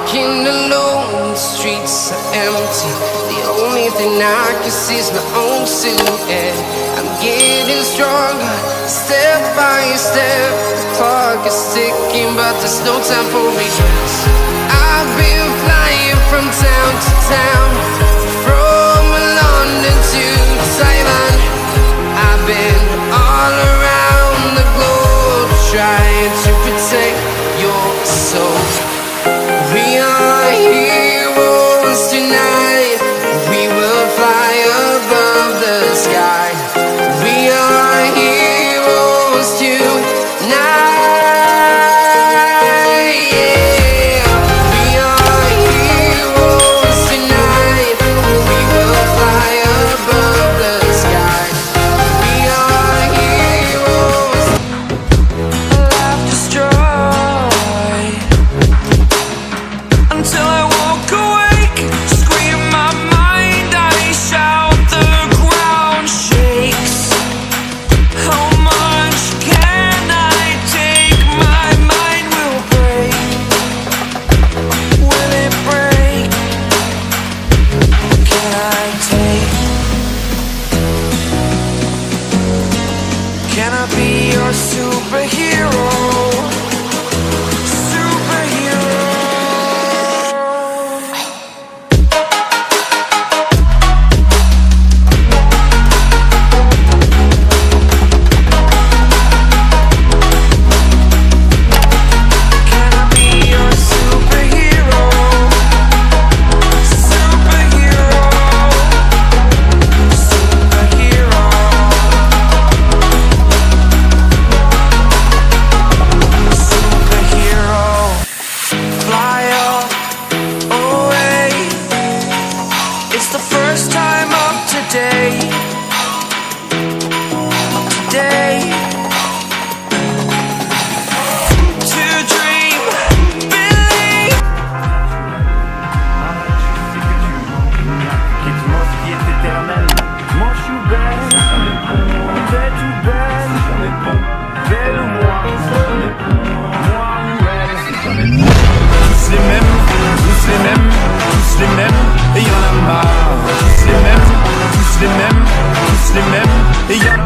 Walking alone, the streets are empty. The only thing I can see is my own silhouette. I'm getting stronger, step by step. The clock is ticking, but there's no time for regrets. I've been flying from town to town, from London to Taiwan. I've been all around the globe, trying to protect your soul. We are heroes tonight. We will fly above the sky. We are heroes tonight. Yeah. We are heroes tonight. We will fly above the sky. We are heroes. Life destroyed until I walk awake, scream my mind, I shout, the ground shakes. How much can I take? My mind will break. Will it break? Can I take? Can I be your superhero? It's the first time of today. To dream, believe. Quitte-moi ce qui est éternel. Moi je suis belle, belle ou belle, belle ou moi, moi ou elle. Tous les mêmes, tous les mêmes, tous les mêmes, et y'en a marre. Tous les mêmes, tous les mêmes, tous les mêmes, et y'en a marre.